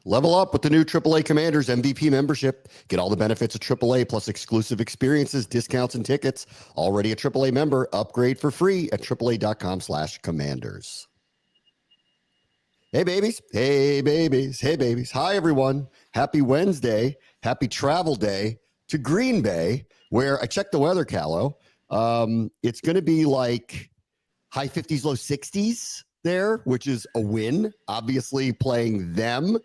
Level up with the new AAA Commanders MVP membership. Get all the benefits of AAA plus exclusive experiences, discounts, and tickets. Already a AAA member, upgrade for free at AAA.com/commanders. Hey, babies. Hey, babies. Hey, babies. Hi, everyone. Happy Wednesday. Happy travel day to Green Bay, where I checked the weather, Callow. It's going to be like high 50s, low 60s there, which is a win, obviously playing them.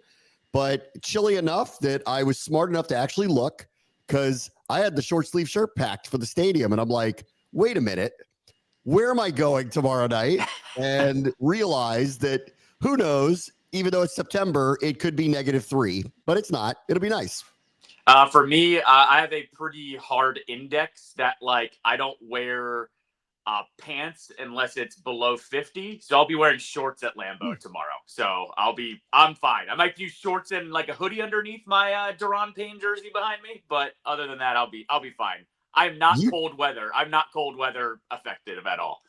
But chilly enough that I was smart enough to actually look because I had the short sleeve shirt packed for the stadium. And I'm like, wait a minute, where am I going tomorrow night? And realized that who knows, even though it's September, it could be -3, but it's not. It'll be nice. For me, I have a pretty hard index that I don't wear pants unless it's below 50. So I'll be wearing shorts at Lambeau tomorrow. So I'm fine. I might do shorts and like a hoodie underneath my Duran Payne jersey behind me. But other than that, I'll be fine. I'm not cold weather. I'm not cold weather effective at all.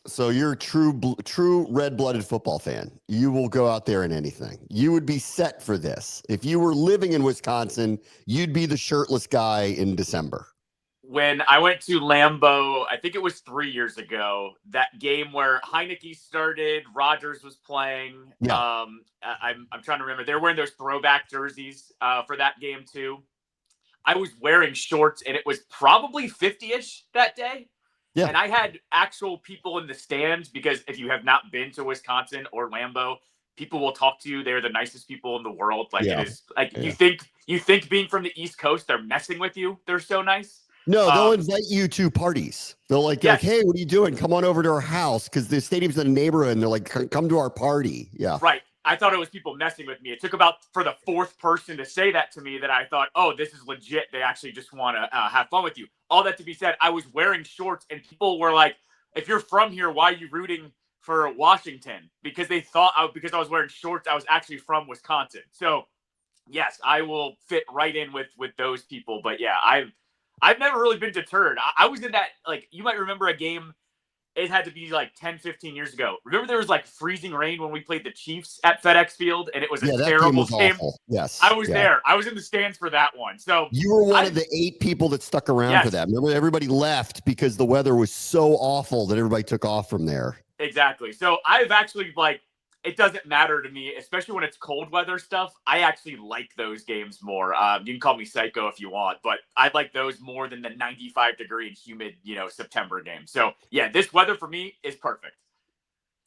So you're a true red-blooded football fan. You will go out there in anything. You would be set for this. If you were living in Wisconsin, you'd be the shirtless guy in December. When I went to Lambeau, I think it was 3 years ago, that game where Heineke started, Rodgers was playing. Yeah. I'm trying to remember. They were wearing those throwback jerseys for that game too. I was wearing shorts, and it was probably 50-ish that day. Yeah. And I had actual people in the stands because if you have not been to Wisconsin or Lambeau, people will talk to you. They're the nicest people in the world. It is you think being from the East Coast, they're messing with you. They're so nice. No, they'll invite you to parties. They'll like, hey, what are you doing? Come on over to our house because the stadium's in the neighborhood. And they're like, come to our party. Yeah. Right. I thought it was people messing with me. It took about for the fourth person to say that to me that I thought, oh, this is legit. They actually just want to have fun with you. All that to be said, I was wearing shorts and people were like, if you're from here, why are you rooting for Washington? Because they thought because I was wearing shorts, I was actually from Wisconsin. So, yes, I will fit right in with those people. But, yeah, I've never really been deterred. I was in that, you might remember a game. It had to be 10, 15 years ago. Remember there was freezing rain when we played the Chiefs at FedEx Field, and it was a terrible game. Yes. I was there. I was in the stands for that one. So you were one of the 8 people that stuck around for that. Remember, everybody left because the weather was so awful that everybody took off from there. Exactly. So I've actually it doesn't matter to me, especially when it's cold weather stuff. I actually like those games more. You can call me psycho if you want, but I like those more than the 95-degree and humid, September game. So yeah, this weather for me is perfect.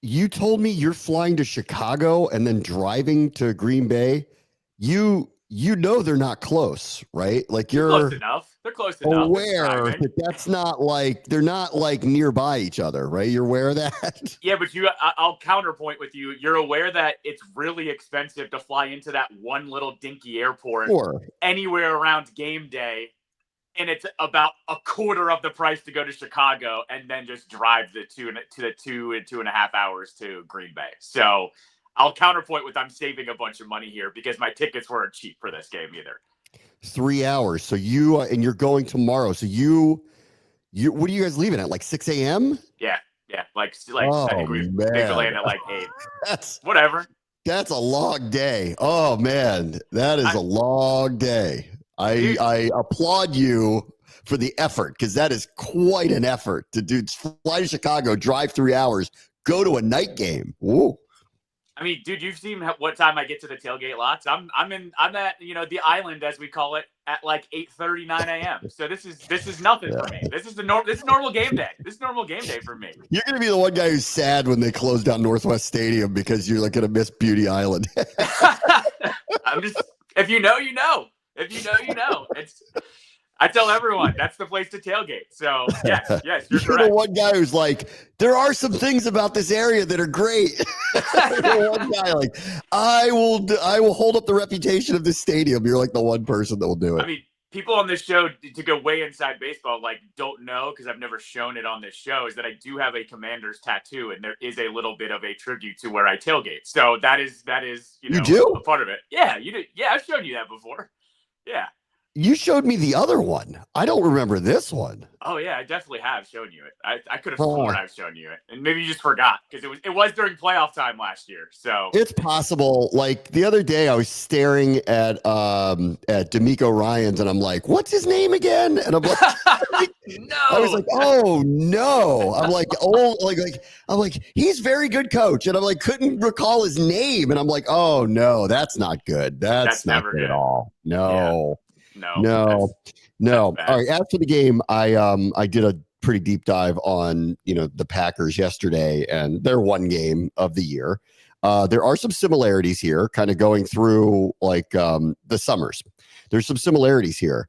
You told me you're flying to Chicago and then driving to Green Bay. You know they're not close, right? They're close enough. They're close enough. Aware that that's not they're not nearby each other, right? You're aware of that? Yeah, but I'll counterpoint with you. You're aware that it's really expensive to fly into that one little dinky airport anywhere around game day. And it's about a quarter of the price to go to Chicago and then just drive the 2.5 hours to Green Bay. So I'll counterpoint with I'm saving a bunch of money here because my tickets weren't cheap for this game either. 3 hours. So and you're going tomorrow. So you what are you guys leaving at 6 a.m.? Yeah. I think we land at 8. That's whatever. That's a long day. Oh man, that is a long day. I applaud you for the effort because that is quite an effort to fly to Chicago, drive 3 hours, go to a night game. Whoa. I mean, dude, you've seen what time I get to the tailgate lots. I'm at the island as we call it at 8:30, 9 a.m. So this is nothing for me. This is normal game day. This is normal game day for me. You're gonna be the one guy who's sad when they close down Northwest Stadium because you're gonna miss Beauty Island. I'm just if you know, you know. If you know, you know. I tell everyone that's the place to tailgate. So yes, you're correct. The one guy who's there are some things about this area that are great. One guy I will hold up the reputation of this stadium. You're the one person that will do it. I mean, people on this show to go way inside baseball don't know because I've never shown it on this show is that I do have a Commanders tattoo and there is a little bit of a tribute to where I tailgate. So that is you do? a part of it. Yeah, you do. Yeah, I've shown you that before. Yeah. You showed me the other one. I don't remember this one. Oh yeah, I definitely have shown you it. I could have sworn I've shown you it, and maybe you just forgot because it was during playoff time last year. So it's possible. Like the other day, I was staring at D'Amico Ryans, and I'm like, "What's his name again?" And I'm like, no. I was like, "Oh no!" I'm like, "Oh, I'm like, he's very good coach," and I'm like, couldn't recall his name, and I'm like, "Oh no, that's not good. That's not never good good at all. No, No. no. That's All right. After the game, I did a pretty deep dive on the Packers yesterday and their one game of the year. There are some similarities here, kind of going through like the summers. There's some similarities here.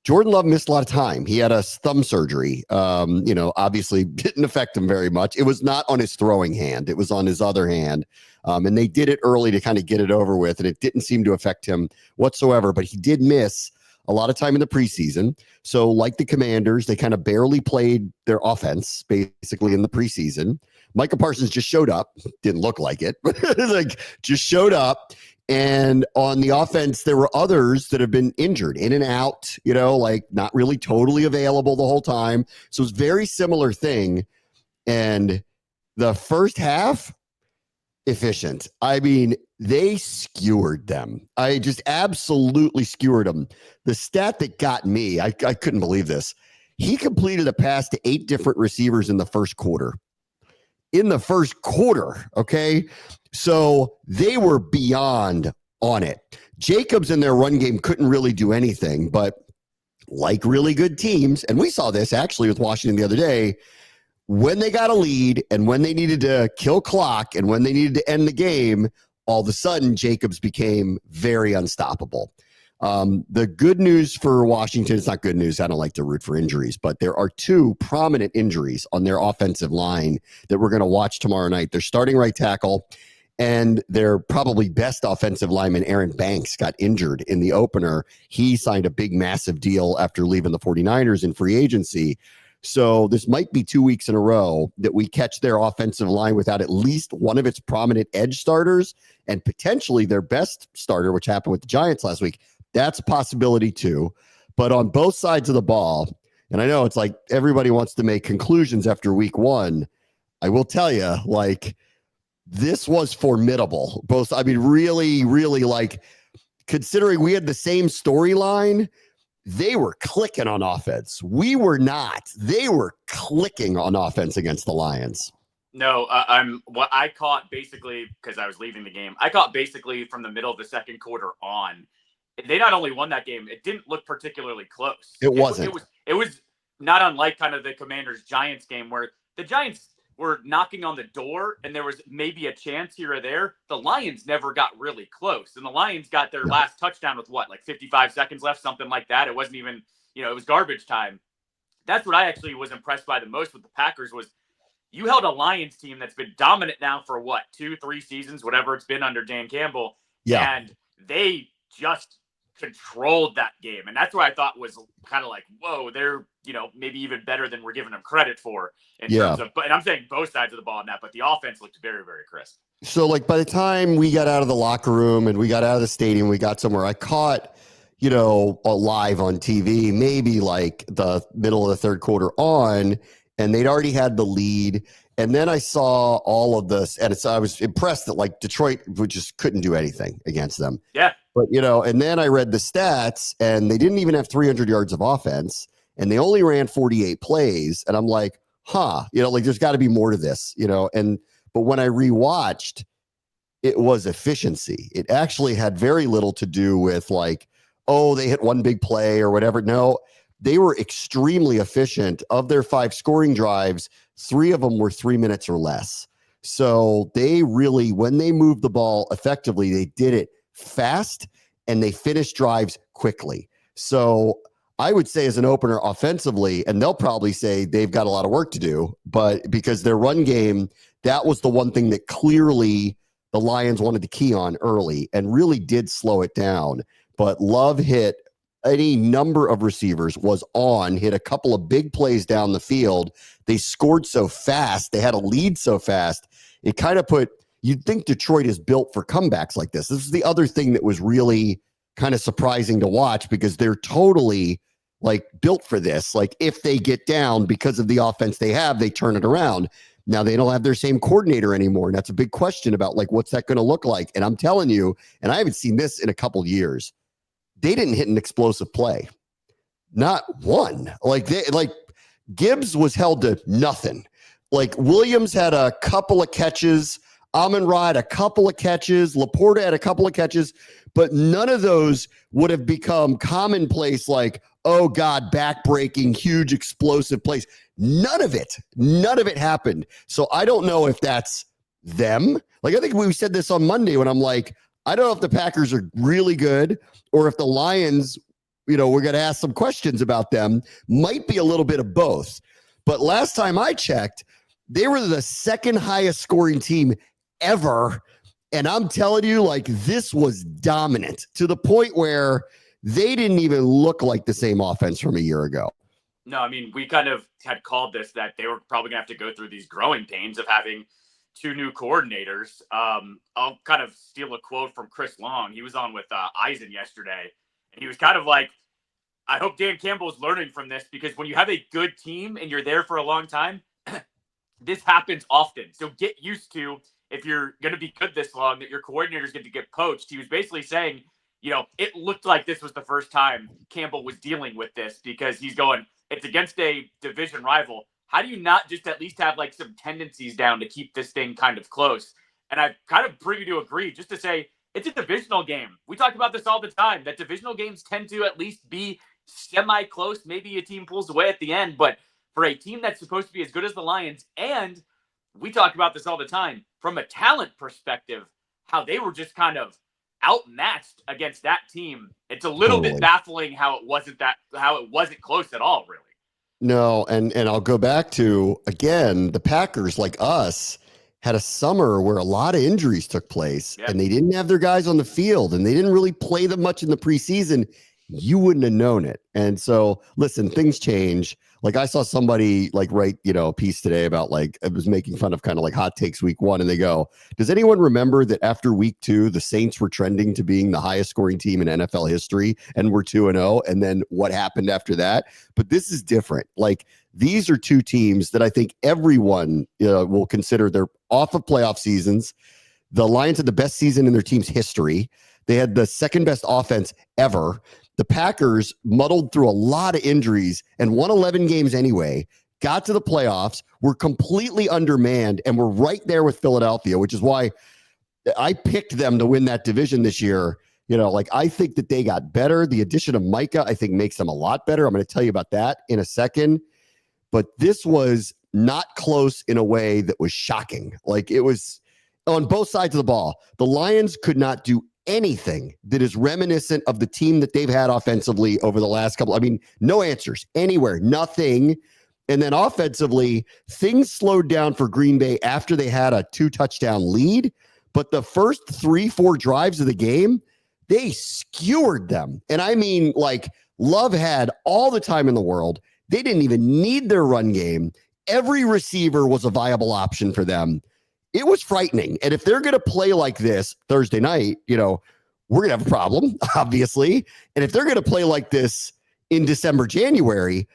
Jordan Love missed a lot of time. He had a thumb surgery. Obviously didn't affect him very much. It was not on his throwing hand. It was on his other hand. And they did it early to kind of get it over with. And it didn't seem to affect him whatsoever. But he did miss a lot of time in the preseason. So like the Commanders, they kind of barely played their offense basically in the preseason. Micah Parsons just showed up. Didn't look like it, but like just showed up. And on the offense, there were others that have been injured in and out, like not really totally available the whole time. So it's very similar thing. And the first half, efficient. I mean, they skewered them. I just absolutely skewered them. The stat that got me, I couldn't believe this. He completed a pass to 8 different receivers in the first quarter. Okay? So they were beyond on it. Jacobs in their run game couldn't really do anything, but like really good teams, and we saw this actually with Washington the other day, when they got a lead and when they needed to kill clock and when they needed to end the game, all of a sudden Jacobs became very unstoppable. The good news for Washington, it's not good news. I don't like to root for injuries, but there are 2 prominent injuries on their offensive line that we're going to watch tomorrow night. Their starting right tackle and their probably best offensive lineman, Aaron Banks, got injured in the opener. He signed a big, massive deal after leaving the 49ers in free agency. So this might be 2 weeks in a row that we catch their offensive line without at least one of its prominent edge starters and potentially their best starter, which happened with the Giants last week. That's a possibility too. But on both sides of the ball, and I know it's like everybody wants to make conclusions after week 1. I will tell you, like, this was formidable. Really, really, like, considering we had the same storyline, they were clicking on offense. We were not. They were clicking on offense against the Lions. No, what I caught basically, because I was leaving the game, I caught basically from the middle of the second quarter on. They not only won that game, it didn't look particularly close. It wasn't. It was not unlike kind of the Commanders-Giants game where the Giants were knocking on the door and there was maybe a chance here or there. The Lions never got really close. And the Lions got their last touchdown with like 55 seconds left, something like that. It wasn't even, it was garbage time. That's what I actually was impressed by the most with the Packers was you held a Lions team that's been dominant now for 2-3 seasons, whatever it's been under Dan Campbell. Yeah. And they just controlled that game. And that's what I thought was kind of like, whoa, they're, maybe even better than we're giving them credit for in terms of, and I'm saying both sides of the ball in that, but the offense looked very, very crisp. So like by the time we got out of the locker room and we got out of the stadium, we got somewhere, I caught, live on TV, maybe like the middle of the third quarter on, and they'd already had the lead. And then I saw all of this, and I was impressed that like Detroit just couldn't do anything against them. Yeah. But, and then I read the stats, and they didn't even have 300 yards of offense, and they only ran 48 plays. And I'm like, there's got to be more to this, but when I rewatched, it was efficiency. It actually had very little to do with like, oh, they hit one big play or whatever. No, they were extremely efficient. Of their 5 scoring drives, 3 of them were 3 minutes or less. So they really, when they moved the ball effectively, they did it fast and they finished drives quickly. So I would say as an opener offensively, and they'll probably say they've got a lot of work to do, but because their run game, that was the one thing that clearly the Lions wanted to key on early and really did slow it down. But Love hit any number of receivers, hit a couple of big plays down the field. They scored so fast. They had a lead so fast. It kind of you'd think Detroit is built for comebacks like this. This is the other thing that was really kind of surprising to watch because they're totally like built for this. Like if they get down because of the offense they have, they turn it around. Now they don't have their same coordinator anymore. And that's a big question about like, what's that going to look like? And I'm telling you, and I haven't seen this in a couple of years, they didn't hit an explosive play. Not one. Like Gibbs was held to nothing. Like Williams had a couple of catches, Amon-Ra had a couple of catches, Laporta had a couple of catches, but none of those would have become commonplace like, oh God, back-breaking, huge, explosive plays. None of it happened. So I don't know if that's them. Like I think we said this on Monday when I'm like, I don't know if the Packers are really good or if the Lions, we're going to ask some questions about them. Might be a little bit of both. But last time I checked, they were the second highest scoring team ever. And I'm telling you, like, this was dominant to the point where they didn't even look like the same offense from a year ago. No, I mean, we kind of had called this that they were probably going to have to go through these growing pains of having two new coordinators. I'll kind of steal a quote from Chris Long. He was on with Eisen yesterday, and he was kind of like, I hope Dan Campbell is learning from this because when you have a good team and you're there for a long time, this happens often. So get used to, if you're going to be good this long, that your coordinator's going to get poached. He was basically saying, it looked like this was the first time Campbell was dealing with this because he's going, it's against a division rival. How do you not just at least have like some tendencies down to keep this thing kind of close? And I kind of bring you to agree just to say it's a divisional game. We talk about this all the time, that divisional games tend to at least be semi-close. Maybe a team pulls away at the end, but for a team that's supposed to be as good as the Lions, and we talk about this all the time, from a talent perspective, how they were just kind of outmatched against that team. It's a little bit baffling how it wasn't close at all, really. No, and I'll go back to, again, the Packers, like us, had a summer where a lot of injuries took place, and they didn't have their guys on the field, and they didn't really play them much in the preseason. You wouldn't have known it. And so, listen, things change. Like I saw somebody like write, a piece today about like, it was making fun of kind of like hot takes week 1. And they go, does anyone remember that after week 2, the Saints were trending to being the highest scoring team in NFL history and were 2-0? And then what happened after that? But this is different. Like these are two teams that I think everyone will consider they're off of playoff seasons. The Lions had the best season in their team's history. They had the second best offense ever. The Packers muddled through a lot of injuries and won 11 games anyway, got to the playoffs, were completely undermanned, and were right there with Philadelphia, which is why I picked them to win that division this year. I think that they got better. The addition of Micah, I think, makes them a lot better. I'm going to tell you about that in a second. But this was not close in a way that was shocking. Like it was on both sides of the ball. The Lions could not do anything that is reminiscent of the team that they've had offensively over the last couple. I mean, no answers anywhere, nothing. And then offensively, things slowed down for Green Bay after they had a 2-touchdown lead. But the first 3-4 drives of the game, they skewered them. And I mean, like Love had all the time in the world. They didn't even need their run game. Every receiver was a viable option for them. It was frightening. And if they're going to play like this Thursday night, we're going to have a problem, obviously. And if they're going to play like this in December, January,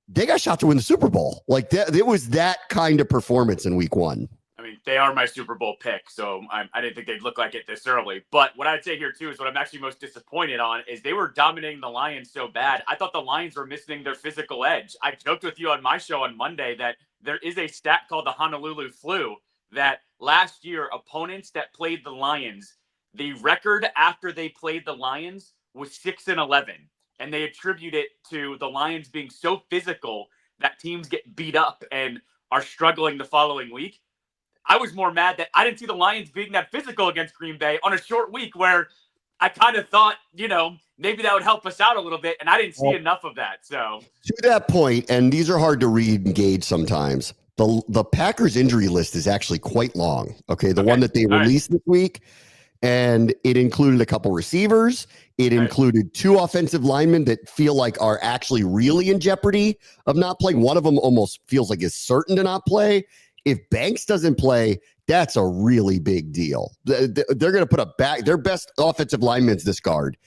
they got shot to win the Super Bowl. Like it was that kind of performance in week 1. I mean, they are my Super Bowl pick, so I didn't think they'd look like it this early. But what I'd say here, too, is what I'm actually most disappointed on is they were dominating the Lions so bad. I thought the Lions were missing their physical edge. I joked with you on my show on Monday that there is a stat called the Honolulu Flu that last year, opponents that played the Lions, the record after they played the Lions was 6-11. And they attribute it to the Lions being so physical that teams get beat up and are struggling the following week. I was more mad that I didn't see the Lions being that physical against Green Bay on a short week where I kind of thought, maybe that would help us out a little bit. And I didn't see enough of that. So to that point, and these are hard to read and gauge sometimes, the Packers injury list is actually quite long. Okay. The one that they released this week, and it included a couple receivers. It included 2 offensive linemen that feel like are actually really in jeopardy of not playing. One of them almost feels like is certain to not play. If Banks doesn't play, that's a really big deal. They're going to put their best offensive linemen's this guard.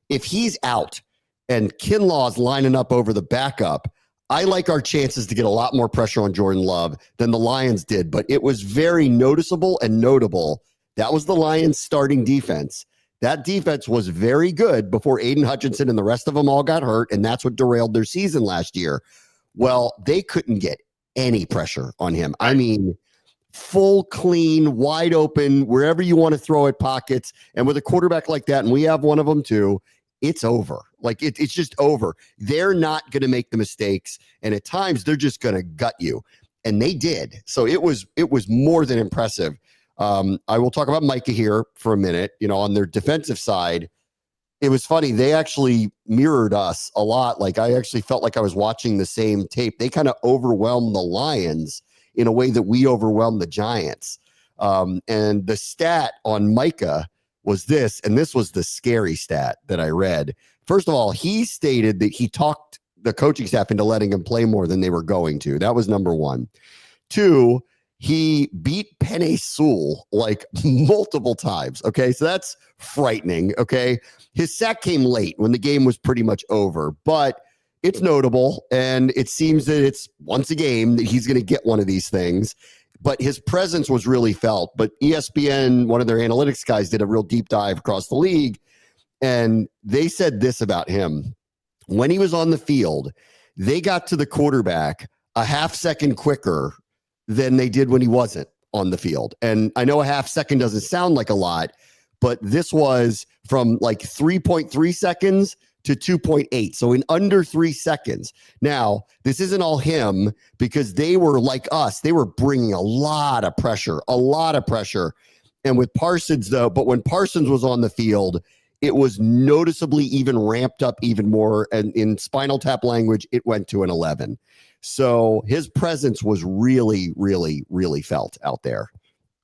if he's out and Kinlaw's lining up over the backup, I like our chances to get a lot more pressure on Jordan Love than the Lions did. But it was very noticeable and notable. That was the Lions' starting defense. That defense was very good before Aiden Hutchinson and the rest of them all got hurt, and that's what derailed their season last year. Well, they couldn't get any pressure on him. I mean, full, clean, wide open, wherever you want to throw it, pockets. And with a quarterback like that, and we have one of them too, it's over. Like, it's just over. They're not going to make the mistakes, and at times they're just going to gut you. And they did. So it was more than impressive. I will talk about Micah here for a minute. You know, on their defensive side, it was funny. They actually mirrored us a lot. Like, I actually felt like I was watching the same tape. They kind of overwhelmed the Lions in a way that we overwhelmed the Giants. And the stat on Micah was this, and this was the scary stat that I read. First of all, he stated that he talked the coaching staff into letting him play more than they were going to. That was number one. Two, he beat Penei Sewell like multiple times. Okay, so that's frightening. Okay, his sack came late when the game was pretty much over, but it's notable, and it seems that it's once a game that he's going to get one of these things. But his presence was really felt. But ESPN, one of their analytics guys, did a real deep dive across the league, and they said this about him. When he was on the field, they got to the quarterback a half second quicker than they did when he wasn't on the field. And I know a half second doesn't sound like a lot, but this was from like 3.3 seconds to 2.8. So in under 3 seconds. Now, this isn't all him, because they were like us. They were bringing a lot of pressure. And with Parsons, though, but when Parsons was on the field, it was noticeably even ramped up even more. And in Spinal Tap language, it went to an 11. So his presence was really, really, really felt out there.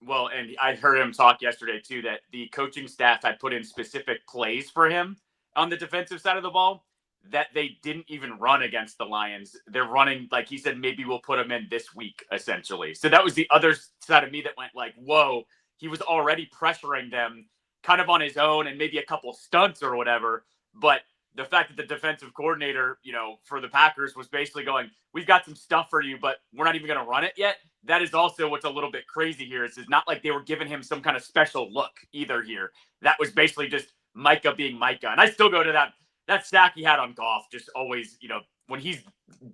Well, and I heard him talk yesterday, too, that the coaching staff had put in specific plays for him on the defensive side of the ball that they didn't even run against the Lions. They're running, like he said, maybe we'll put him in this week, essentially. So that was the other side of me that went like, whoa, he was already pressuring them kind of on his own and maybe a couple stunts or whatever. But the fact that the defensive coordinator, you know, for the Packers was basically going, we've got some stuff for you, but we're not even going to run it yet. That is also what's a little bit crazy here. It's not like they were giving him some kind of special look either here. That was basically just Micah being Micah. And I still go to that stack he had on Goff, just always, you know, when he's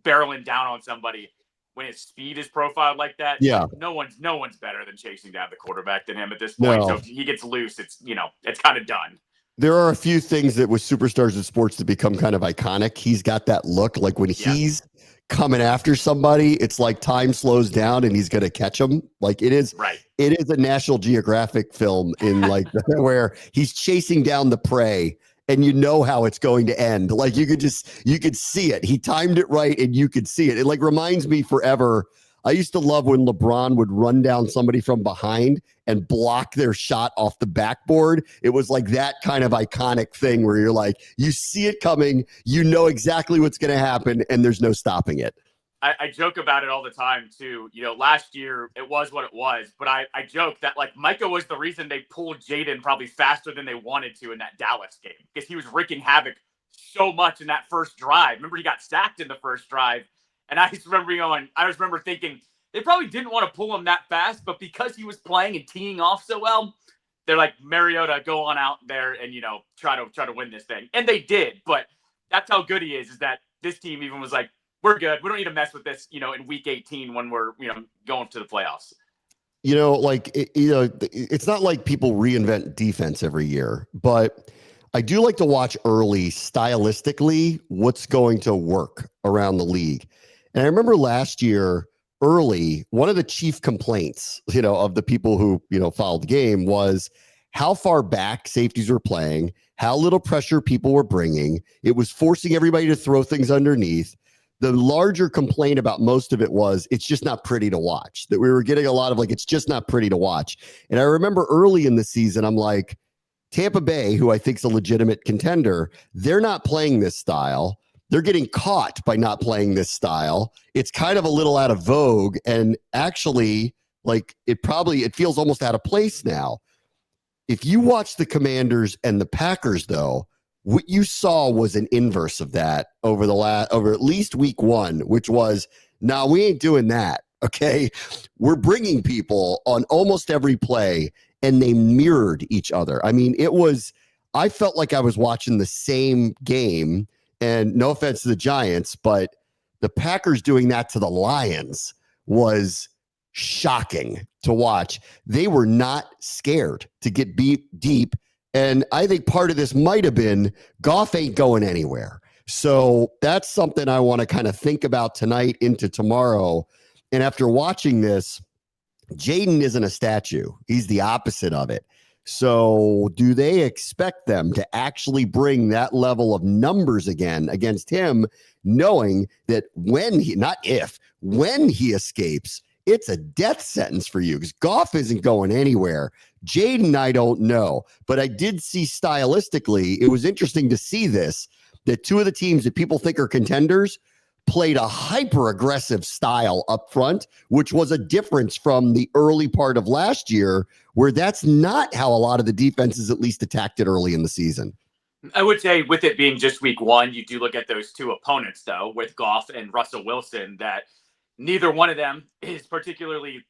barreling down on somebody, when his speed is profiled like that, yeah, no one's better than chasing down the quarterback than him at this point. No. So if he gets loose, it's, you know, it's kind of done. There are a few things that with superstars in sports that become kind of iconic. He's got that look. Like when he's coming after somebody, it's like time slows down and he's going to catch them. Like it is, right. It is a National Geographic film in like where he's chasing down the prey and you know how it's going to end. Like you could see it. He timed it right and you could see it. It like reminds me forever. I used to love when LeBron would run down somebody from behind and block their shot off the backboard. It was like that kind of iconic thing where you're like, you see it coming, you know exactly what's going to happen, and there's no stopping it. I joke about it all the time, too. You know, last year, it was what it was, but I joke that, like, Micah was the reason they pulled Jayden probably faster than they wanted to in that Dallas game, because he was wreaking havoc so much in that first drive. Remember, he got sacked in the first drive. And I just remember thinking they probably didn't want to pull him that fast, but because he was playing and teeing off so well, they're like, Mariota, go on out there and, you know, try to win this thing. And they did, but that's how good he is that this team even was like, we're good. We don't need to mess with this, you know, in week 18 when we're, you know, going to the playoffs. You know, like, it's not like people reinvent defense every year, but I do like to watch early stylistically what's going to work around the league. And I remember last year early, one of the chief complaints, you know, of the people who, you know, followed the game was how far back safeties were playing, how little pressure people were bringing. It was forcing everybody to throw things underneath. The larger complaint about most of it was it's just not pretty to watch, that we were getting a lot of like, it's just not pretty to watch. And I remember early in the season, I'm like, Tampa Bay, who I think is a legitimate contender, they're not playing this style. They're getting caught by not playing this style. It's kind of a little out of vogue. And actually, like it feels almost out of place now. If you watch the Commanders and the Packers, though, what you saw was an inverse of that over at least week one, which was, no, we ain't doing that. Okay. We're bringing people on almost every play, and they mirrored each other. I mean, I felt like I was watching the same game, and no offense to the Giants, but the Packers doing that to the Lions was shocking to watch. They were not scared to get beat deep. And I think part of this might have been Goff ain't going anywhere. So that's something I want to kind of think about tonight into tomorrow. And after watching this, Jayden isn't a statue. He's the opposite of it. So do they expect them to actually bring that level of numbers again against him, knowing that when he escapes, it's a death sentence for you, because Goff isn't going anywhere. Jayden, I don't know. But I did see stylistically, it was interesting to see this, that two of the teams that people think are contenders played a hyper-aggressive style up front, which was a difference from the early part of last year, where that's not how a lot of the defenses at least attacked it early in the season. I would say, with it being just week one, you do look at those two opponents, though, with Goff and Russell Wilson, that neither one of them is particularly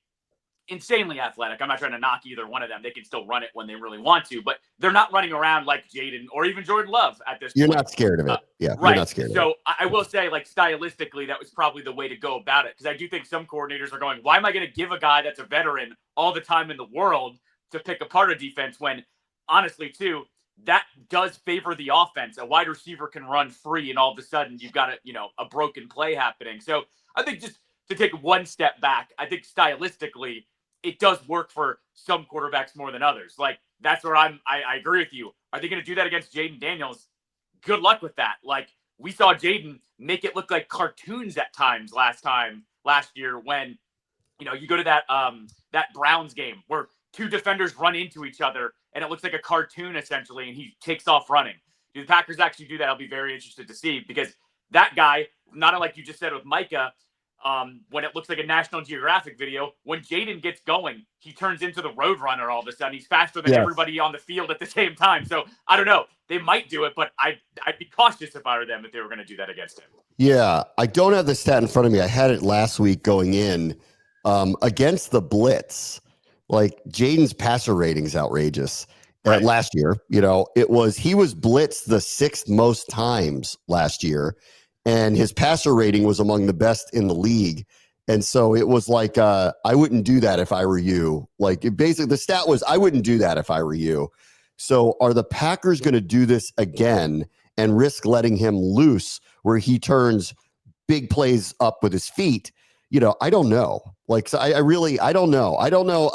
insanely athletic. I'm not trying to knock either one of them. They can still run it when they really want to, but they're not running around like Jayden or even Jordan Love at this point. You're not scared of it. Yeah, right. You're not scared of it. So I will say, like, stylistically, that was probably the way to go about it, because I do think some coordinators are going, why am I going to give a guy that's a veteran all the time in the world to pick apart a defense, when honestly, too, that does favor the offense. A wide receiver can run free, and all of a sudden you've got a broken play happening. So I think, just to take one step back, I think stylistically it does work for some quarterbacks more than others. Like, that's where I agree with you. Are they going to do that against Jayden Daniels? Good luck with that. Like, we saw Jayden make it look like cartoons at times last year, when, you go to that Browns game where two defenders run into each other and it looks like a cartoon essentially, and he takes off running. Do the Packers actually do that? I'll be very interested to see, because that guy, not unlike you just said with Micah, when it looks like a National Geographic video, when Jayden gets going, he turns into the Roadrunner all of a sudden. He's faster than everybody on the field at the same time. So I don't know. They might do it, but I'd be cautious if I were them, if they were going to do that against him. Yeah, I don't have the stat in front of me. I had it last week going in against the blitz. Like, Jayden's passer rating's outrageous. Right. Last year, he was blitzed the sixth most times last year, and his passer rating was among the best in the league. And so it was like, I wouldn't do that if I were you. Like, basically the stat was, I wouldn't do that if I were you. So are the Packers going to do this again and risk letting him loose, where he turns big plays up with his feet? I don't know. Like, so I don't know. I don't know.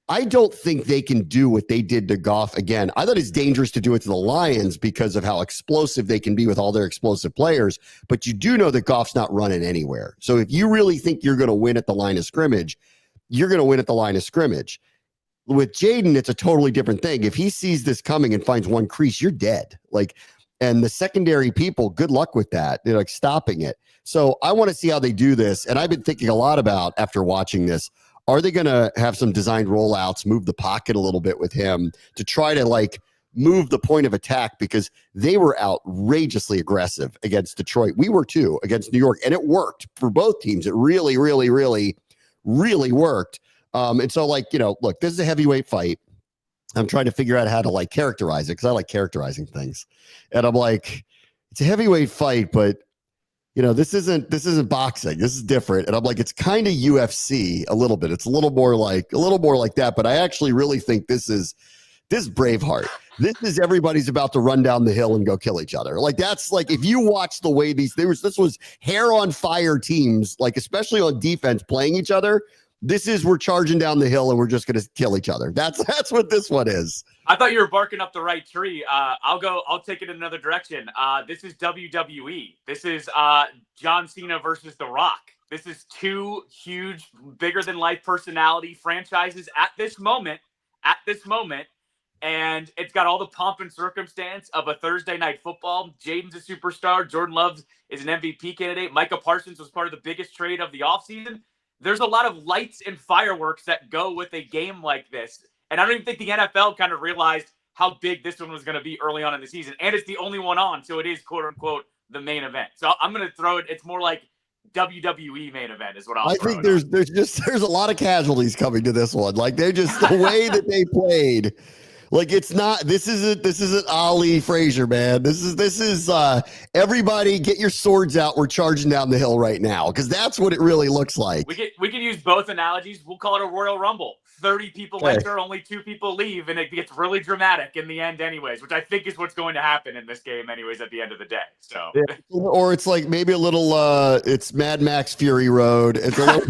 I don't think they can do what they did to Goff again. I thought it's dangerous to do it to the Lions because of how explosive they can be with all their explosive players. But you do know that Goff's not running anywhere. So if you really think you're going to win at the line of scrimmage, you're going to win at the line of scrimmage. With Jayden, it's a totally different thing. If he sees this coming and finds one crease, you're dead. Like, and the secondary people, good luck with that. They're like stopping it. So I want to see how they do this. And I've been thinking a lot about, after watching this, are they going to have some designed rollouts, move the pocket a little bit with him to try to, like, move the point of attack? Because they were outrageously aggressive against Detroit. We were too against New York, and it worked for both teams. It really, really, really, really worked. And so, like, look, this is a heavyweight fight. I'm trying to figure out how to, like, characterize it, because I like characterizing things. And I'm like, it's a heavyweight fight, but this isn't boxing. This is different. And I'm like, it's kind of UFC a little bit. It's a little more like that. But I actually really think this is Braveheart. This is everybody's about to run down the hill and go kill each other. Like, that's like, if you watch the way this was hair on fire teams, like, especially on defense, playing each other. We're charging down the hill and we're just going to kill each other. That's what this one is. I thought you were barking up the right tree. I'll take it in another direction. This is WWE. This is John Cena versus The Rock. This is two huge, bigger than life personality franchises at this moment. And it's got all the pomp and circumstance of a Thursday night football. Jayden's a superstar. Jordan Love is an MVP candidate. Micah Parsons was part of the biggest trade of the offseason. There's a lot of lights and fireworks that go with a game like this. And I don't even think the NFL kind of realized how big this one was going to be early on in the season. And it's the only one on, so it is quote unquote the main event. So I'm going to throw it. It's more like WWE main event is what I think there's a lot of casualties coming to this one. Like they're just the way that they played. Like it's not. This isn't Ali Frazier, man. This is everybody get your swords out. We're charging down the hill right now because that's what it really looks like. We could use both analogies. We'll call it a Royal Rumble. 30 people enter, only 2 people leave, and it gets really dramatic in the end anyways, which I think is what's going to happen in this game anyways at the end of the day. So, yeah. Or it's like maybe a little it's Mad Max Fury Road. It's a little,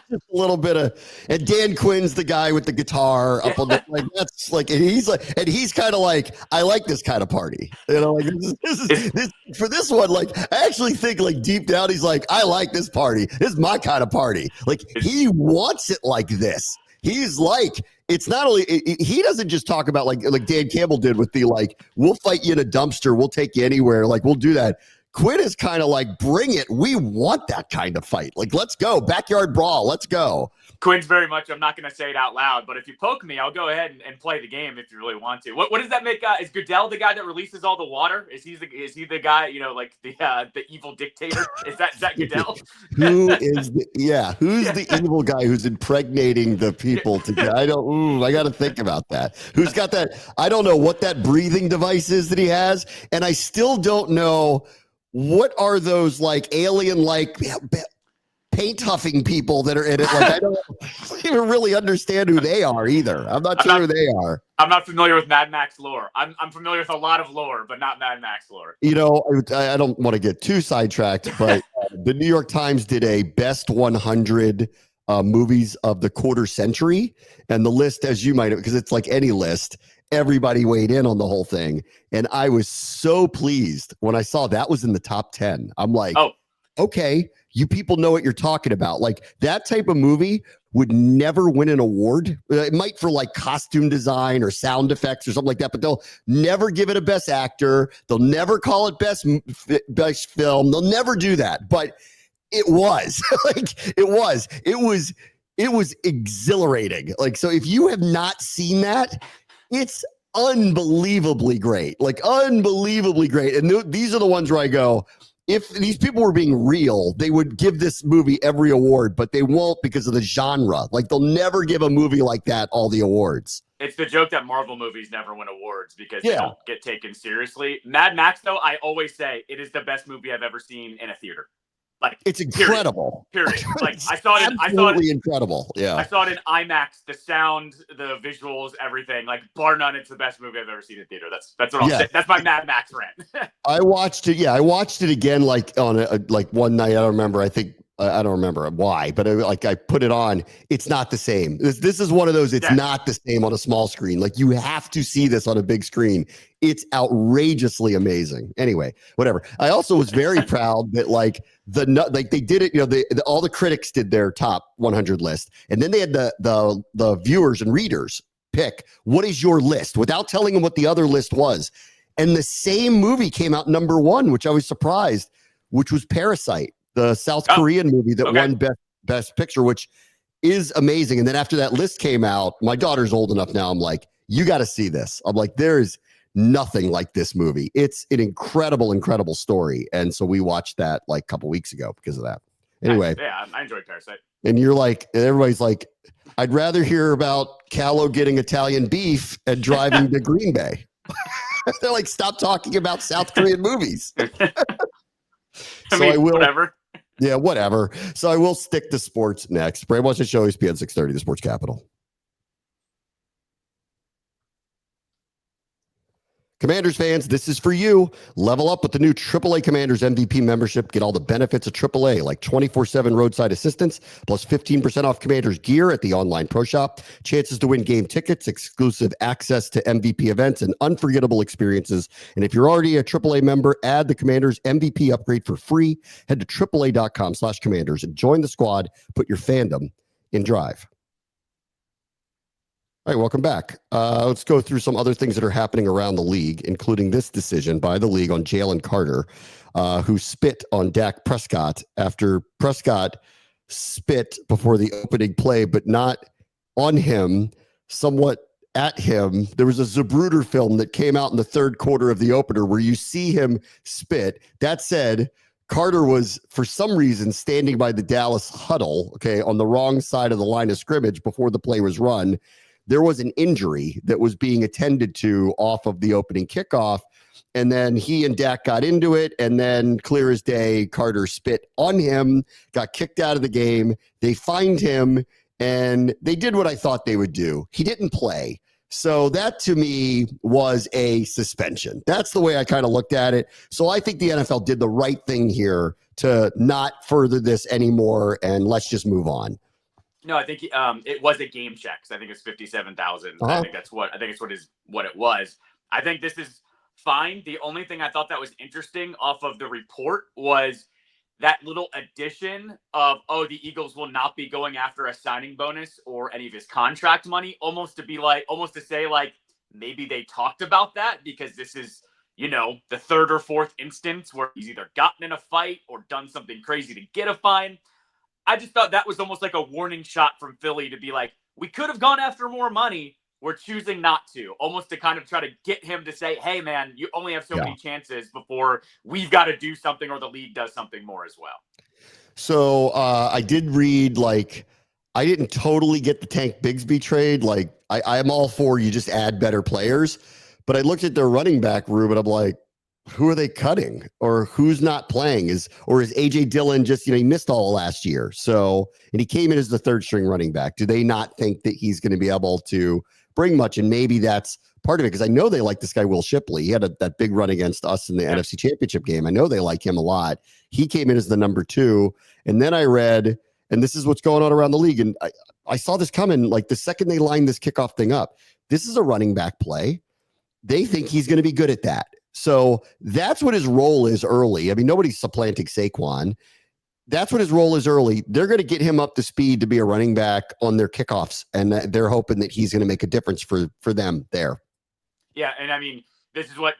just a little bit of, and Dan Quinn's the guy with the guitar up on the, like that's like, and he's kind of like, I like this kind of party, you know, like this for this one, like I actually think like deep down he's like, I like this party. This is my kind of party. Like he wants it like this. He's like, it's not only, he doesn't just talk about like Dan Campbell did with the like, we'll fight you in a dumpster. We'll take you anywhere. Like, we'll do that. Quinn is kind of like, bring it. We want that kind of fight. Like, let's go. Backyard brawl. Let's go. Quinn's very much, I'm not going to say it out loud, but if you poke me, I'll go ahead and play the game if you really want to. What does that make? Is Goodell the guy that releases all the water? Is he the guy, you know, like the evil dictator? Is that Goodell? Who's the evil guy who's impregnating the people together? I got to think about that. Who's got that? I don't know what that breathing device is that he has. And I still don't know what are those like alien, like paint huffing people that are in it. Like I don't even really understand who they are either. I'm not sure who they are. I'm not familiar with Mad Max lore. I'm familiar with a lot of lore, but not Mad Max lore. You know, I don't want to get too sidetracked, but the New York Times did a best 100 movies of the quarter century, and the list, as you might, because it's like any list, everybody weighed in on the whole thing, and I was so pleased when I saw that was in the top 10. I'm like, oh, okay. You people know what you're talking about. Like that type of movie would never win an award. It might for like costume design or sound effects or something like that, but they'll never give it a best actor. They'll never call it best film. They'll never do that. But it was it was exhilarating. Like, so if you have not seen that, it's unbelievably great, like unbelievably great. And these are the ones where I go, if these people were being real, they would give this movie every award, but they won't because of the genre. Like they'll never give a movie like that all the awards. It's the joke that Marvel movies never win awards because they don't get taken seriously. Mad Max, though, I always say it is the best movie I've ever seen in a theater. Like it's incredible. Period. Like I saw it incredible. Yeah. I saw it in IMAX, the sound, the visuals, everything. Like bar none, it's the best movie I've ever seen in theater. That's what I'll say. That's my Mad Max rant. I watched it. Yeah, I watched it again like on like one night. I don't remember. I think I don't remember why, but I put it on. It's not the same. This is one of those. It's not the same on a small screen. Like you have to see this on a big screen. It's outrageously amazing. Anyway, whatever. I also was very proud that like they did it. You know, all the critics did their top 100 list, and then they had the viewers and readers pick what is your list without telling them what the other list was. And the same movie came out number 1, which I was surprised, which was Parasite, the South Korean movie that won best picture, which is amazing. And then after that list came out, my daughter's old enough now. I'm like, you got to see this. I'm like, there is nothing like this movie. It's an incredible story. And so we watched that like a couple weeks ago because of that. Anyway. Yeah, I enjoyed Parasite. And you're like, and everybody's like, I'd rather hear about Callow getting Italian beef and driving to Green Bay. They're like, stop talking about South Korean movies. Whatever. Yeah, whatever. So I will stick to sports next. Bram wants to show ESPN 630, the Sports Capital. Commanders fans, this is for you. Level up with the new AAA Commanders MVP membership. Get all the benefits of AAA, like 24/7 roadside assistance, plus 15% off Commanders gear at the online pro shop, chances to win game tickets, exclusive access to MVP events, and unforgettable experiences. And if you're already a AAA member, add the Commanders MVP upgrade for free. Head to AAA.com/Commanders and join the squad. Put your fandom in drive. All right, welcome back. Let's go through some other things that are happening around the league, including this decision by the league on Jaylen Carter, who spit on Dak Prescott after Prescott spit before the opening play, but not on him, somewhat at him. There was a Zapruder film that came out in the third quarter of the opener where you see him spit. That said, Carter was, for some reason, standing by the Dallas huddle, okay, on the wrong side of the line of scrimmage before the play was run. There was an injury that was being attended to off of the opening kickoff. And then he and Dak got into it. And then, clear as day, Carter spit on him, got kicked out of the game. They fined him, and they did what I thought they would do. He didn't play. So that, to me, was a suspension. That's the way I kind of looked at it. So I think the NFL did the right thing here to not further this anymore, and let's just move on. No, I think it was a game check. I think it's 57,000. Uh-huh. I think it's what it was. I think this is fine. The only thing I thought that was interesting off of the report was that little addition of, the Eagles will not be going after a signing bonus or any of his contract money, almost to say maybe they talked about that because this is, the third or fourth instance where he's either gotten in a fight or done something crazy to get a fine. I just thought that was almost like a warning shot from Philly to be like, we could have gone after more money. We're choosing not to, almost to kind of try to get him to say, hey, man, you only have so many chances before we've got to do something or the league does something more as well. So I did read, I didn't totally get the Tank Bigsby trade. I'm all for you just add better players. But I looked at their running back room and I'm like, who are they cutting or who's not playing? Is AJ Dillon just, he missed all last year. So, and he came in as the third string running back. Do they not think that he's going to be able to bring much? And maybe that's part of it, because I know they like this guy, Will Shipley. He had that big run against us in the NFC Championship game. I know they like him a lot. He came in as the number 2. And then I read, and this is what's going on around the league, and I saw this coming, the second they lined this kickoff thing up. This is a running back play. They think he's going to be good at that. So that's what his role is early. I mean, nobody's supplanting Saquon. That's what his role is early. They're going to get him up to speed to be a running back on their kickoffs, and they're hoping that he's going to make a difference for them there. Yeah, and I mean, this is what,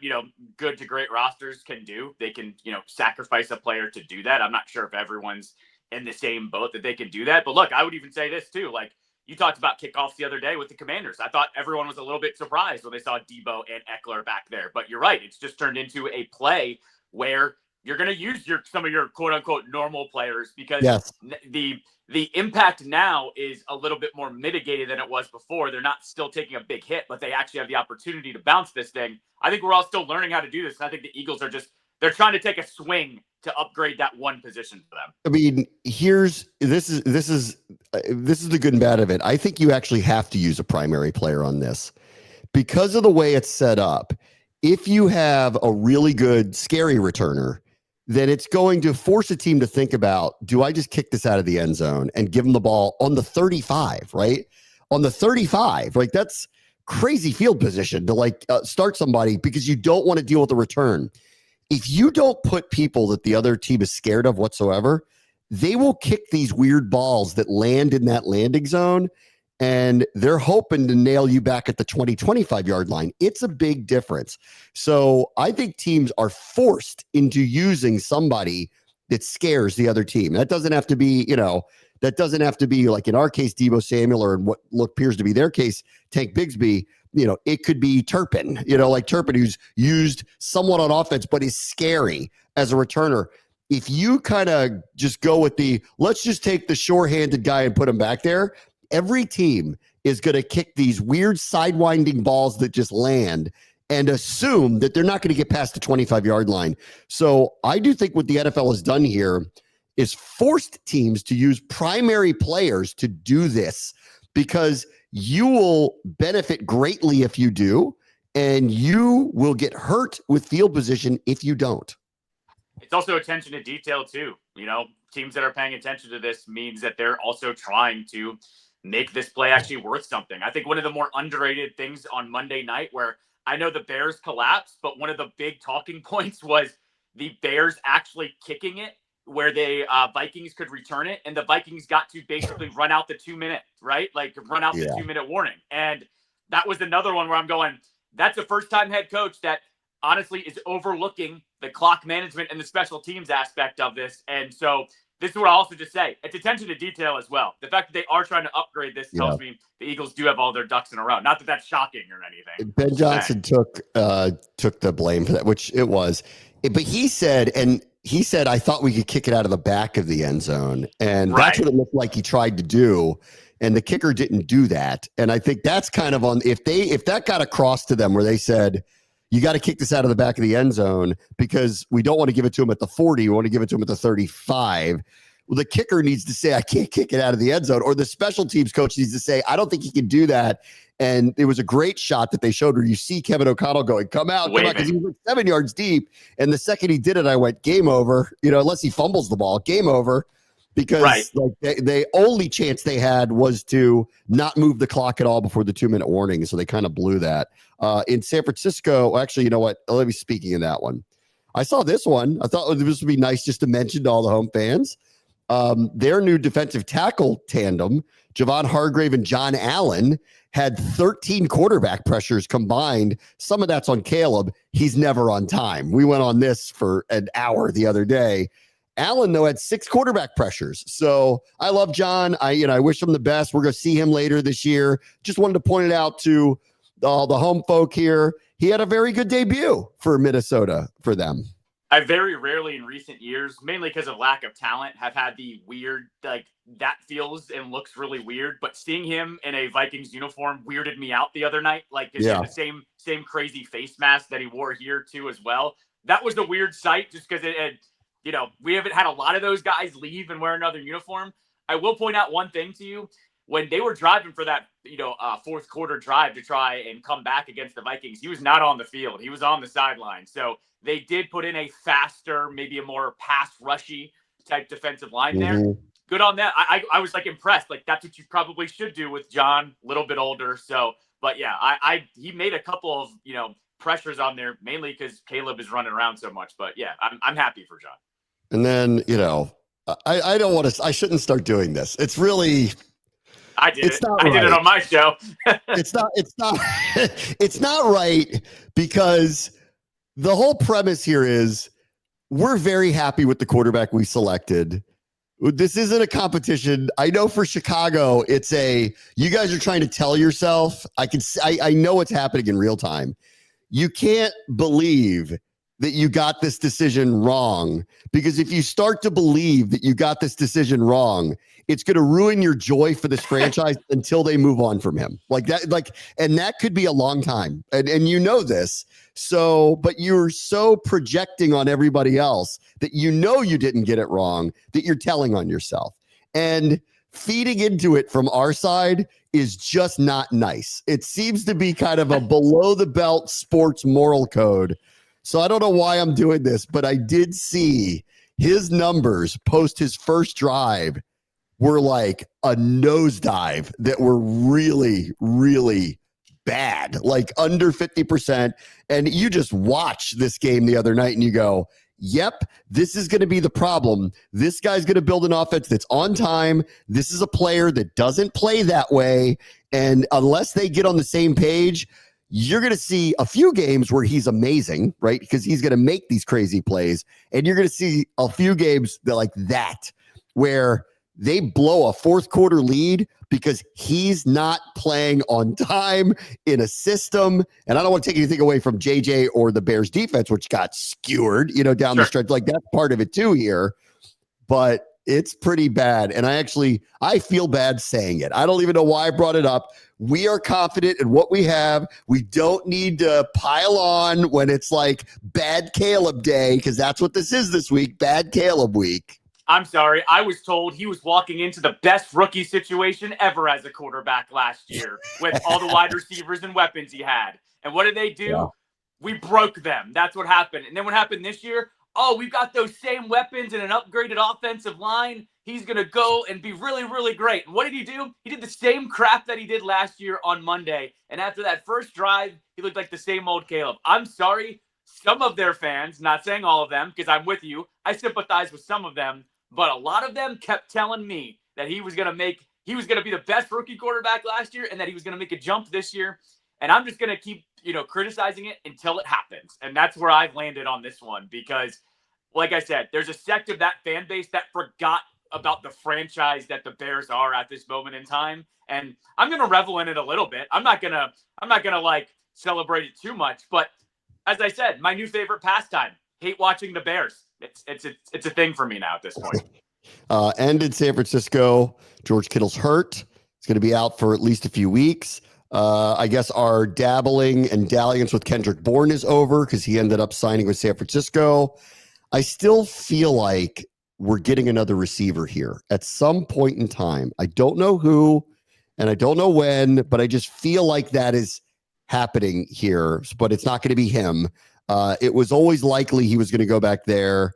good to great rosters can do. They can, sacrifice a player to do that. I'm not sure if everyone's in the same boat that they can do that. But look, I would even say this too. You talked about kickoffs the other day with the Commanders. I thought everyone was a little bit surprised when they saw Debo and Eckler back there. But you're right. It's just turned into a play where you're going to use some of your quote unquote normal players because the impact now is a little bit more mitigated than it was before. They're not still taking a big hit, but they actually have the opportunity to bounce this thing. I think we're all still learning how to do this. And I think the Eagles are they're trying to take a swing to upgrade that one position for them. I mean, this is the good and bad of it. I think you actually have to use a primary player on this because of the way it's set up. If you have a really good, scary returner, then it's going to force a team to think about, do I just kick this out of the end zone and give them the ball on the 35, right? On the 35, that's crazy field position to start somebody because you don't want to deal with the return. If you don't put people that the other team is scared of whatsoever, they will kick these weird balls that land in that landing zone, and they're hoping to nail you back at the 20, 25-yard line. It's a big difference. So I think teams are forced into using somebody that scares the other team. That doesn't have to be, like in our case, Deebo Samuel, or in what appears to be their case, Tank Bigsby. It could be Turpin, like Turpin, who's used somewhat on offense, but is scary as a returner. If you kind of just go with let's just take the sure-handed guy and put him back there, every team is going to kick these weird sidewinding balls that just land and assume that they're not going to get past the 25-yard line. So I do think what the NFL has done here is forced teams to use primary players to do this, because you will benefit greatly if you do, and you will get hurt with field position if you don't. It's also attention to detail too. Teams that are paying attention to this means that they're also trying to make this play actually worth something. I think one of the more underrated things on Monday night, where I know the Bears collapsed, but one of the big talking points was the Bears actually kicking it where they Vikings could return it, and the Vikings got to basically run out the 2 minute, right? Run out the 2 minute warning. And that was another one where I'm going, that's a first time head coach that honestly is overlooking the clock management and the special teams aspect of this. And so this is what I'll also just say. It's attention to detail as well. The fact that they are trying to upgrade this Yeah. tells me the Eagles do have all their ducks in a row. Not that that's shocking or anything. Ben Johnson took the blame for that, which it was. But he said, I thought we could kick it out of the back of the end zone. And that's what it looked like he tried to do. And the kicker didn't do that. And I think that's kind of on, if that got across to them where they said, you got to kick this out of the back of the end zone because we don't want to give it to him at the 40. We want to give it to him at the 35. Well, the kicker needs to say, I can't kick it out of the end zone. Or the special teams coach needs to say, I don't think he can do that. And it was a great shot that they showed where you see Kevin O'Connell going, come out, because he was like 7 yards deep. And the second he did it, I went, game over. Unless he fumbles the ball, game over. Because the only chance they had was to not move the clock at all before the 2-minute warning. So they kind of blew that. In San Francisco, actually, you know what? Let me speaking of that one. I saw this one. I thought this would be nice just to mention to all the home fans. Their new defensive tackle tandem, Javon Hargrave and John Allen, had 13 quarterback pressures combined. Some of that's on Caleb. He's never on time. We went on this for an hour the other day. Allen, though, had 6 quarterback pressures. So I love John. I wish him the best. We're going to see him later this year. Just wanted to point it out to all the home folk here. He had a very good debut for Minnesota for them. I very rarely in recent years, mainly because of lack of talent, have had the weird, like, that feels and looks really weird. But seeing him in a Vikings uniform weirded me out the other night. Like, he had the same crazy face mask that he wore here, too, as well. That was the weird sight just because we haven't had a lot of those guys leave and wear another uniform. I will point out one thing to you. When they were driving for that, fourth quarter drive to try and come back against the Vikings, he was not on the field. He was on the sideline. So they did put in a faster, maybe a more pass rushy type defensive line there. Good on that. I was like impressed. Like that's what you probably should do with John, a little bit older. So, but yeah, he made a couple of, pressures on there, mainly because Caleb is running around so much. But yeah, I'm happy for John. And then, I don't want to, I shouldn't start doing this. It's really, I did it on my show. It's not right because the whole premise here is we're very happy with the quarterback we selected. This isn't a competition. I know for Chicago, you guys are trying to tell yourself. I know what's happening in real time. You can't believe that you got this decision wrong, because if you start to believe that you got this decision wrong, it's going to ruin your joy for this franchise until they move on from him. And that could be a long time. And you know this. So, but you're so projecting on everybody else that you didn't get it wrong, that you're telling on yourself. And feeding into it from our side is just not nice. It seems to be kind of a below the belt sports moral code. So I don't know why I'm doing this, but I did see his numbers post his first drive were like a nosedive that were really, really bad, like under 50%. And you just watch this game the other night and you go, yep, this is going to be the problem. This guy's going to build an offense that's on time. This is a player that doesn't play that way. And unless they get on the same page, you're going to see a few games where he's amazing, right? Because he's going to make these crazy plays. And you're going to see a few games that like that, where they blow a fourth quarter lead because he's not playing on time in a system. And I don't want to take anything away from JJ or the Bears defense, which got skewered, down the stretch. Like that's part of it too here, but it's pretty bad. And I feel bad saying it. I don't even know why I brought it up. We are confident in what we have. We don't need to pile on when it's like bad Caleb day, because that's what this is this week, bad Caleb week. I'm sorry. I was told he was walking into the best rookie situation ever as a quarterback last year with all the wide receivers and weapons he had. And what did they do? Yeah. We broke them. That's what happened. And then what happened this year? Oh, we've got those same weapons and an upgraded offensive line. He's going to go and be really, really great. And what did he do? He did the same crap that he did last year on Monday. And after that first drive, he looked like the same old Caleb. I'm sorry. Some of their fans, not saying all of them, because I'm with you, I sympathize with some of them, but a lot of them kept telling me that he was going to be the best rookie quarterback last year and that he was going to make a jump this year. And I'm just going to keep, criticizing it until it happens. And that's where I've landed on this one, because like I said, there's a sect of that fan base that forgot about the franchise that the Bears are at this moment in time. And I'm going to revel in it a little bit. I'm not going to like celebrate it too much, but as I said, my new favorite pastime, hate watching the Bears. It's a thing for me now at this point. And in San Francisco, George Kittle's hurt. He's going to be out for at least a few weeks. I guess our dabbling and dalliance with Kendrick Bourne is over because he ended up signing with San Francisco. I still feel like we're getting another receiver here at some point in time. I don't know who and I don't know when, but I just feel like that is happening here, but it's not going to be him. It was always likely he was going to go back there.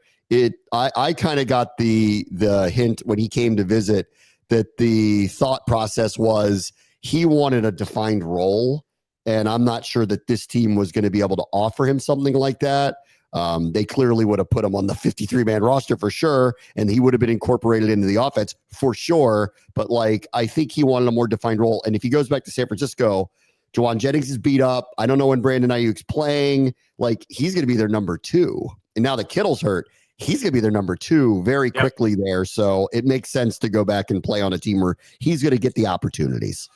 I kind of got the hint when he came to visit that the thought process was he wanted a defined role, and I'm not sure that this team was going to be able to offer him something like that. They clearly would have put him on the 53-man roster for sure, and he would have been incorporated into the offense for sure. But I think he wanted a more defined role. And if he goes back to San Francisco, Jawan Jennings is beat up. I don't know when Brandon Ayuk's playing. He's going to be their number 2. And now that Kittle's hurt, he's going to be their number 2 very quickly there. So it makes sense to go back and play on a team where he's going to get the opportunities.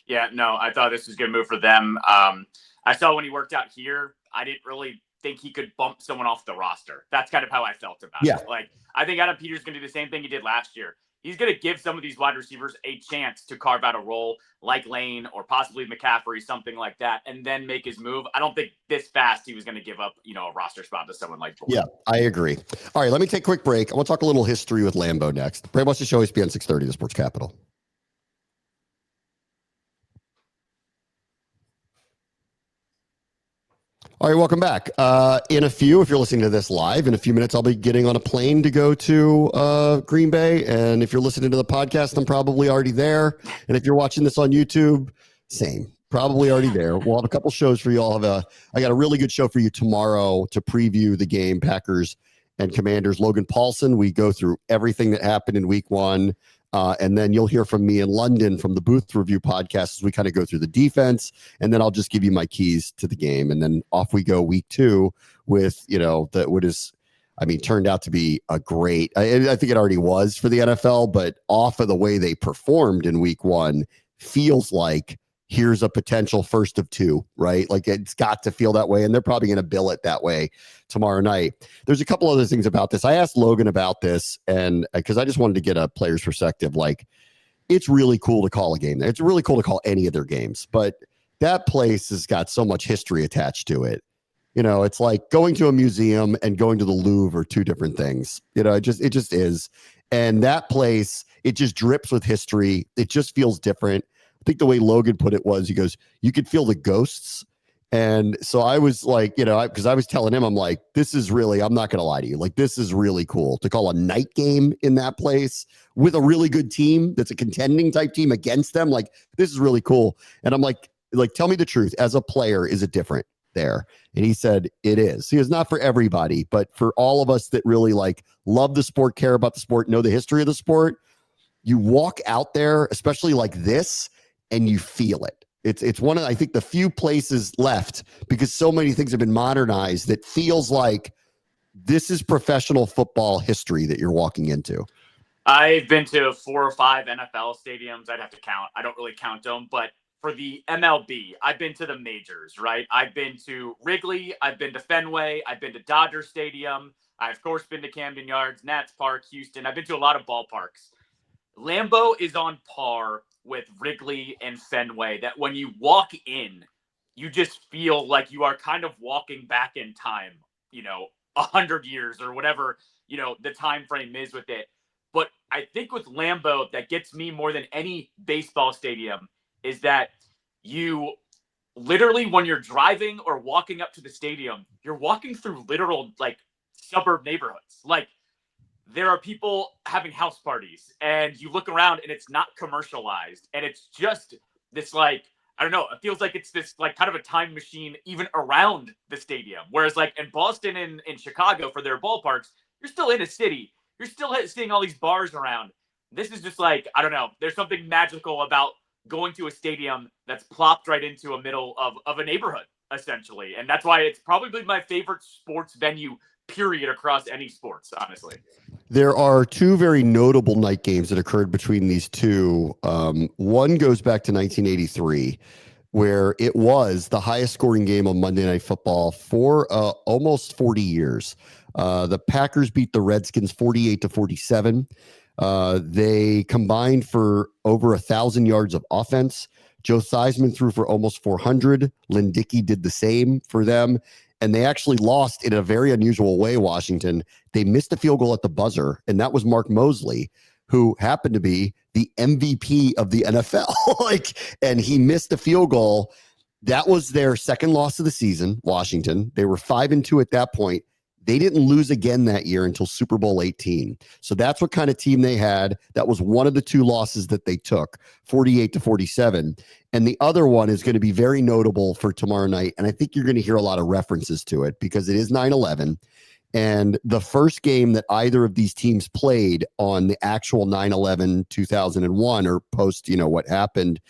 Yeah, no, I thought this was a good move for them. I saw when he worked out here, I didn't really think he could bump someone off the roster. That's kind of how I felt about it. I think Adam Peters is going to do the same thing he did last year. He's going to give some of these wide receivers a chance to carve out a role like Lane or possibly McCaffrey, something like that, and then make his move. I don't think this fast he was going to give up, a roster spot to someone like Bourne. Yeah, I agree. All right, let me take a quick break. I want to talk a little history with Lambeau next. Brad, watch the show, ESPN 630, the Sports Capital. All right, welcome back. In a few, if you're listening to this live, in a few minutes, I'll be getting on a plane to go to Green Bay. And if you're listening to the podcast, I'm probably already there. And if you're watching this on YouTube, same, probably already there. We'll have a couple shows for you. I got a really good show for you tomorrow to preview the game, Packers and Commanders. Logan Paulson, we go through everything that happened in week 1. And then you'll hear from me in London from the Booth Review podcast as we kind of go through the defense. And then I'll just give you my keys to the game. And then off we go week 2 with, turned out to be a great, I think it already was for the NFL, but off of the way they performed in week 1, feels like here's a potential first of 2, right? It's got to feel that way. And they're probably going to bill it that way tomorrow night. There's a couple other things about this. I asked Logan about this, and because I just wanted to get a player's perspective. It's really cool to call a game there. It's really cool to call any of their games, but that place has got so much history attached to it. It's like going to a museum and going to the Louvre are 2 different things. It just is. And that place, it just drips with history. It just feels different. I think the way Logan put it was, he goes, you could feel the ghosts. And so I was like, because I was telling him, I'm like, this is really, I'm not going to lie to you. This is really cool to call a night game in that place with a really good team that's a contending type team against them. This is really cool. And I'm like, tell me the truth. As a player, is it different there? And he said, it is. He is not for everybody, but for all of us that really love the sport, care about the sport, know the history of the sport, you walk out there, especially like this, and you feel it. It's one of, I think, the few places left, because so many things have been modernized, that feels like this is professional football history that you're walking into. I've been to 4 or 5 NFL stadiums. I'd have to count. I don't really count them, but for the MLB, I've been to the majors, right? I've been to Wrigley. I've been to Fenway. I've been to Dodger Stadium. I've, of course, been to Camden Yards, Nats Park, Houston. I've been to a lot of ballparks. Lambeau is on par with Wrigley and Fenway, that when you walk in, you just feel like you are kind of walking back in time, 100 years or whatever, the time frame is with it. But I think with Lambeau, that gets me more than any baseball stadium is that you literally, when you're driving or walking up to the stadium, you're walking through literal suburb neighborhoods. There are people having house parties, and you look around and it's not commercialized. And it's just this, I don't know, it feels like it's this kind of a time machine even around the stadium. Whereas in Boston and in Chicago for their ballparks, you're still in a city. You're still seeing all these bars around. This is just I don't know. There's something magical about going to a stadium that's plopped right into a middle of a neighborhood, essentially. And that's why it's probably my favorite sports venue, period across any sports, honestly. There are two very notable night games that occurred between these two. One goes back to 1983, where it was the highest scoring game on Monday Night Football for almost 40 years. The Packers beat the Redskins 48-47. They combined for over 1,000 yards of offense. Joe Theismann threw for almost 400. Lynn Dickey did the same for them. And they actually lost in a very unusual way, Washington. They missed a field goal at the buzzer, and that was Mark Mosley, who happened to be the MVP of the NFL. And he missed a field goal. That was their second loss of the season, Washington. They were 5-2 at that point. They didn't lose again that year until Super Bowl 18. So that's what kind of team they had. That was one of the two losses that they took, 48-47. And the other one is going to be very notable for tomorrow night. And I think you're going to hear a lot of references to it because it is 9/11. And the first game that either of these teams played on the actual 9/11/2001 or post, what happened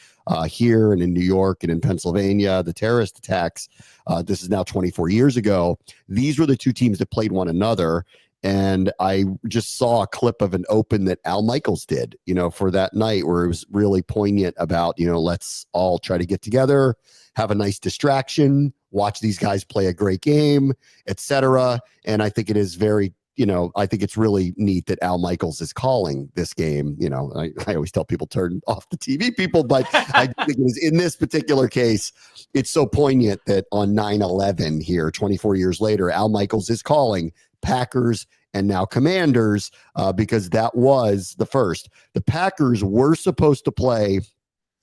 here and in New York and in Pennsylvania, the terrorist attacks, this is now 24 years ago. These were the two teams that played one another. And I just saw a clip of an open that Al Michaels did, for that night where it was really poignant about, let's all try to get together, have a nice distraction, watch these guys play a great game, etc. And I think it is very, I think it's really neat that Al Michaels is calling this game. I always tell people turn off the TV, people, but I think it is in this particular case, it's so poignant that on 9/11 here, 24 years later, Al Michaels is calling Packers and now Commanders because that was the first. The Packers were supposed to play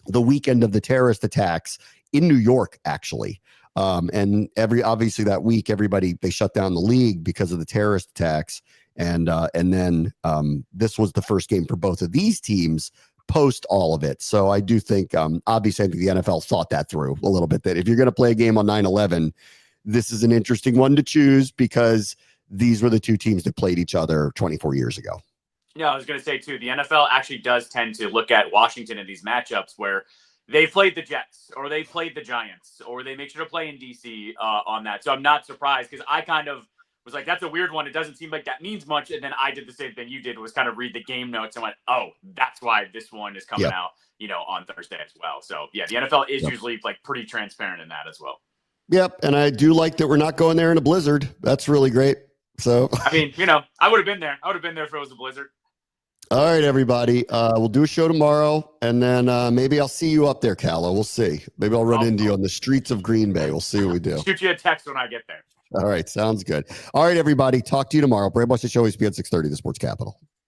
the weekend of the terrorist attacks in New York, actually. And obviously that week, they shut down the league because of the terrorist attacks. And then this was the first game for both of these teams post all of it. So I do think, obviously, I think the NFL thought that through a little bit, that if you're going to play a game on 9/11, this is an interesting one to choose because these were the two teams that played each other 24 years ago. Yeah, I was going to say, too, the NFL actually does tend to look at Washington in these matchups where they played the Jets or they played the Giants or they make sure to play in D.C. On that. So I'm not surprised because I kind of was like, that's a weird one. It doesn't seem like that means much. And then I did the same thing you did, was kind of read the game notes and went, oh, that's why this one is coming out, on Thursday as well. So, yeah, the NFL is usually pretty transparent in that as well. Yep. And I do like that we're not going there in a blizzard. That's really great. So, I mean, I would have been there. I would have been there if it was a blizzard. All right, everybody. We'll do a show tomorrow, and then maybe I'll see you up there, Callow. We'll see. Maybe I'll run into you on the streets of Green Bay. We'll see what we do. Shoot you a text when I get there. All right, sounds good. All right, everybody. Talk to you tomorrow. Brand Watch the Show, ESPN 630, the Sports Capital.